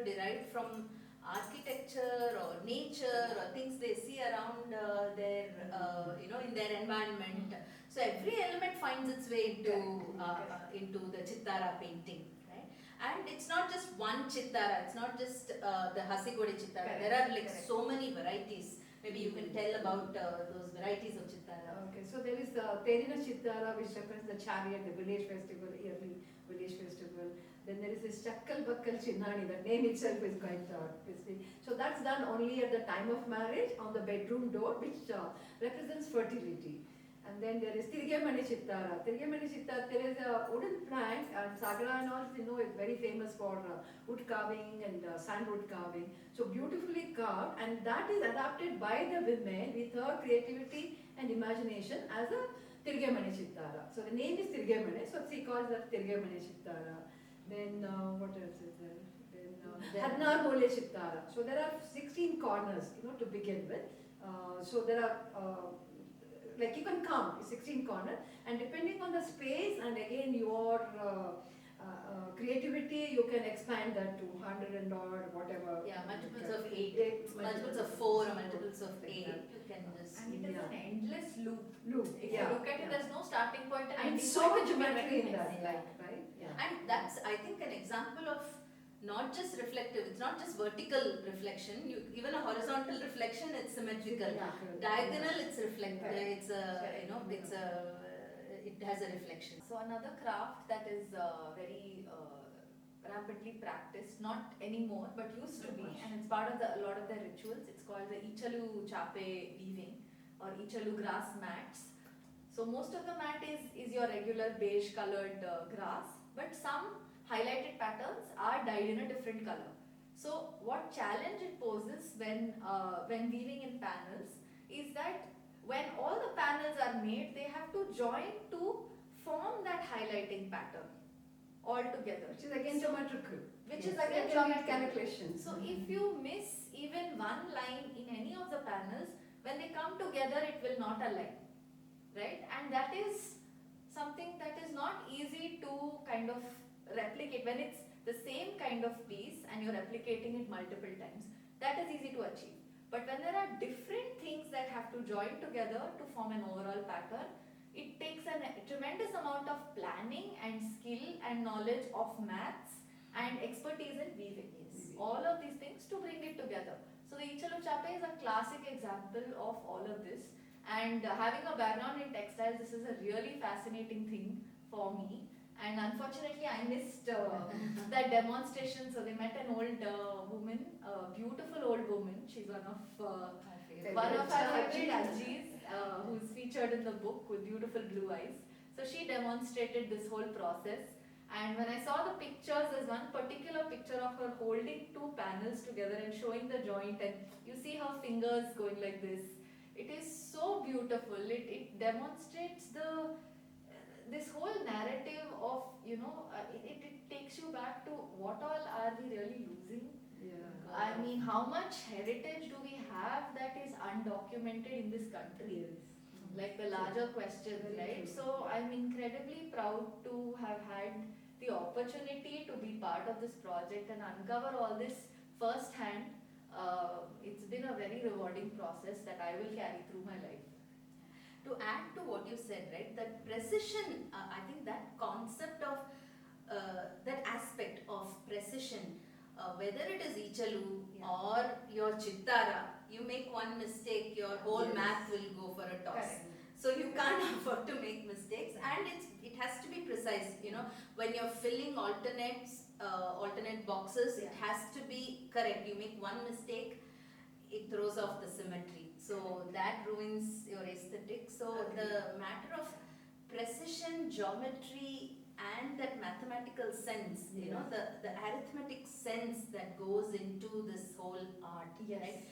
derived from architecture or nature or things they see around their, in their environment. So every element finds its way into the Chittara painting, right? And it's not just one Chittara, it's not just the Hasigodi Chittara. There are like so many varieties. Maybe you can tell about those varieties of Chittara. Okay, so there is the Terina Chittara, which represents the chariot, the village festival, yearly village festival. Then there is this Chakkal Bakkal Chinnani, the name itself is quite twisty. So that's done only at the time of marriage on the bedroom door, which represents fertility. And then there is Tirgemani Chittara. Tirgemani Chittara, there is a wooden plank, and Sagara and all, is very famous for wood carving and sandwood carving. So beautifully carved, and that is adapted by the women with her creativity and imagination as a Tirgemani Chittara. So the name is Tirgemani, so she calls that Tirgemani Chittara. Then what else is there? Then Hadnar Mole Chittara. So there are 16 corners, to begin with. So there are like you can count 16 corners, and depending on the space and again your creativity, you can expand that to 100 and odd, whatever. Yeah, multiples of 8, multiples of 4, or multiples of 8. You can just. And it is an endless loop. If you look at it, there's no starting point and ending so point. much geometry in that, right? Yeah. And that's, I think, an example of not just reflective, it's not just vertical reflection, even a horizontal reflection, it's symmetrical. Diagonal, it's reflective, it has a reflection. So another craft that is very rampantly practiced, not anymore, but used to be, and it's part of a lot of their rituals, it's called the Ichalu Chape weaving or Ichalu grass mats. So most of the mat is your regular beige colored grass, but some highlighted patterns are dyed in a different color. So what challenge it poses when weaving in panels is that when all the panels are made, they have to join to form that highlighting pattern all together. Which is again geometrical. Which is again geometrical calculation. So if you miss even one line in any of the panels, when they come together, it will not align, right? And that is something that is not easy to kind of replicate. When it's the same kind of piece and you're replicating it multiple times, that is easy to achieve. But when there are different things that have to join together to form an overall pattern, it takes a tremendous amount of planning and skill and knowledge of maths and expertise in weaving. All of these things to bring it together. So the Ichalu Chape is a classic example of all of this. And having a background in textiles, this is a really fascinating thing for me. And unfortunately, I missed that demonstration. So they met an old woman, a beautiful old woman. She's one of our favorite Ajis, who's featured in the book with beautiful blue eyes. So she demonstrated this whole process. And when I saw the pictures, there's one particular picture of her holding two panels together and showing the joint, and you see her fingers going like this. It is so beautiful. It demonstrates this whole narrative of, it takes you back to what all are we really losing? Yeah. I mean, how much heritage do we have that is undocumented in this country? Yes. Like the larger question, right? So I'm incredibly proud to have had the opportunity to be part of this project and uncover all this firsthand. It's been a very rewarding process that I will carry through my life. To add to what you said, right, that precision, I think that concept of, that aspect of precision, whether it is Ichalu or your Chittara, you make one mistake, your whole math will go for a toss. Correct. So you can't afford to make mistakes, and it has to be precise. When you're filling alternate boxes, it has to be correct. You make one mistake, it throws off the symmetry. So that ruins your aesthetic. So the matter of precision, geometry, and that mathematical sense, the arithmetic sense that goes into this whole art, right?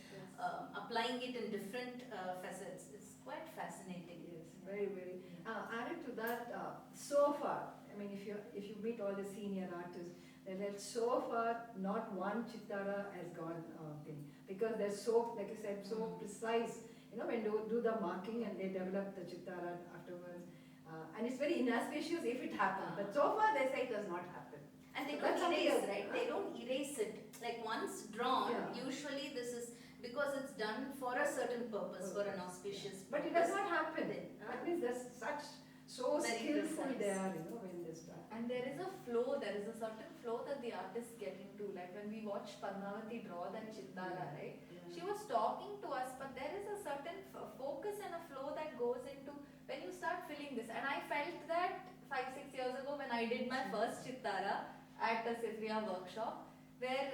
Applying it in different facets is quite fascinating. Yes, very, very. Added to that, so far, I mean, if you meet all the senior artists, then so far not one Chittara has gone thing, because they're so, like I said, so precise. When they do the marking and they develop the Chittara afterwards, and it's very inauspicious if it happens. But so far they say it does not happen. And they So don't erase, right? They don't erase it. Like once drawn, Yeah. usually this is because it's done for a certain purpose, for an auspicious But it purpose. does not happen. Then, That means there's such, so Very skillful precise. they are, when they start. And there is a flow, there is a certain flow that the artists get into. Like when we watch Padmavati draw that Chittara, right? She was talking to us, but there is a certain focus and a flow that goes into when you start feeling this. And I felt that 5-6 years ago when I did my first Chittara at the Sifriya workshop, where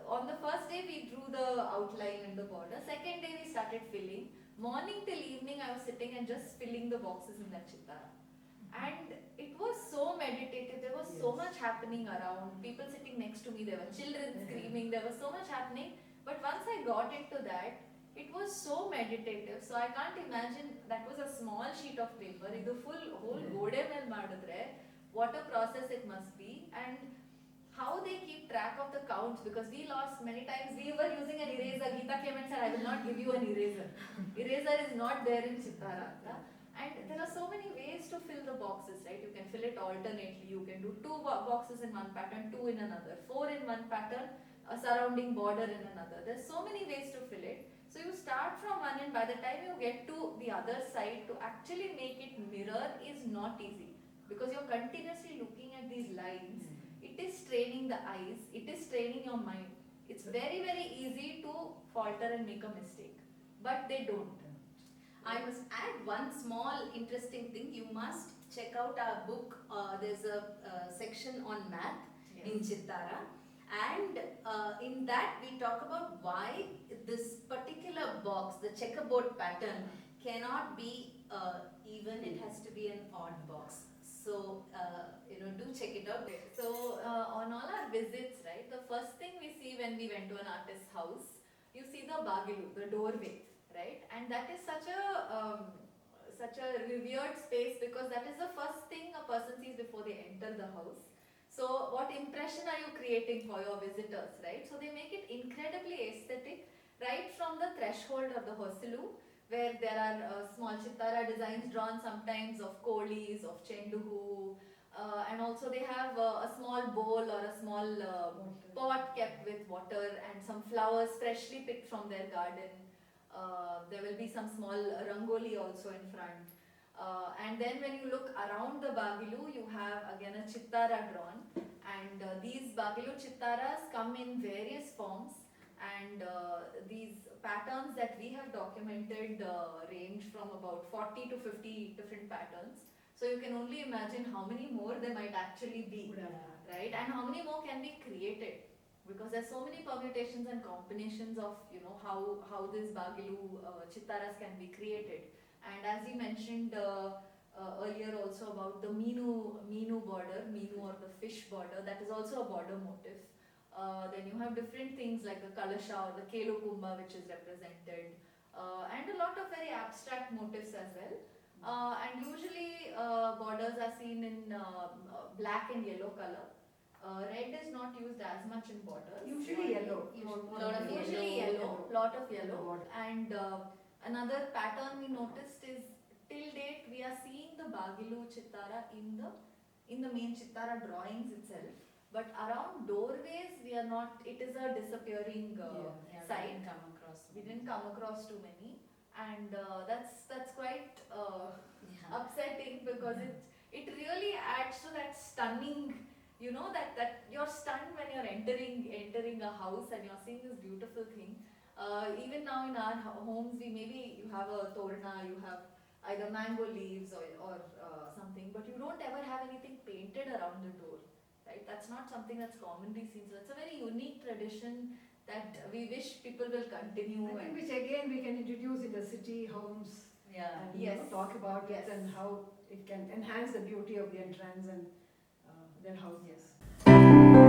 on the first day we drew the outline and the border. Second day we started filling. Morning till evening I was sitting and just filling the boxes in that Chittara. And it was so meditative, there was so much happening around, people sitting next to me, there were children screaming, there was so much happening. But once I got into that, it was so meditative. So I can't imagine, that was a small sheet of paper, the whole gode mel madidre, what a process it must be. And how they keep track of the counts, because we lost many times. We were using an eraser. Geeta came and said, I will not give you an eraser. Eraser is not there in Chittara. And there are so many ways to fill the boxes, right? You can fill it alternately. You can do 2 boxes in one pattern, 2 in another, 4 in one pattern, a surrounding border in another. There's so many ways to fill it. So you start from one and by the time you get to the other side, to actually make it mirror is not easy. Because you're continuously looking at these lines. It is straining the eyes, it is straining your mind. It's very, very easy to falter and make a mistake. But they don't. I must add one small interesting thing. You must check out our book. There's a section on math in Chittara, and in that we talk about why this particular box, the checkerboard pattern, cannot be even. It has to be an odd box. So do check it out. So on all our visits, right, the first thing we see when we went to an artist's house, you see the bagilu, the doorway, right? And that is such a revered space, because that is the first thing a person sees before they enter the house. So what impression are you creating for your visitors, right? So they make it incredibly aesthetic, right from the threshold of the hosilu, where there are small Chittara designs drawn sometimes of kolis, of chenduhu, and also they have a small bowl or a small pot kept with water and some flowers freshly picked from their garden. There will be some small rangoli also in front. And then when you look around the bagilu, you have again a Chittara drawn, and these bagilu Chittaras come in various forms, and these patterns that we have documented range from about 40 to 50 different patterns. So you can only imagine how many more there might actually be, right? And how many more can be created, because there's so many permutations and combinations of how these bagilu Chittaras can be created. And as you mentioned earlier also about the Meenu border, Meenu or the fish border, that is also a border motif. Then you have different things like the Kalasha or the Kelukumba, which is represented, and a lot of very abstract motifs as well. And usually borders are seen in black and yellow color. Red is not used as much in borders. Usually yellow. Usually yellow, lot of yellow. And another pattern we noticed is, till date we are seeing the Bagilu Chittara in the main Chittara drawings itself. But around doorways we are not, it is a disappearing site. We didn't come across too many, and that's quite upsetting, because it really adds to that stunning, that you're stunned when you're entering a house and you're seeing this beautiful thing. Even now in our homes, you have a torna, you have either mango leaves or something, but you don't ever have anything painted around the door. Right? That's not something that's commonly seen. So it's a very unique tradition that we wish people will continue. I think which again we can introduce in the city homes. And talk about it and how it can enhance the beauty of the entrance and their house. Yes.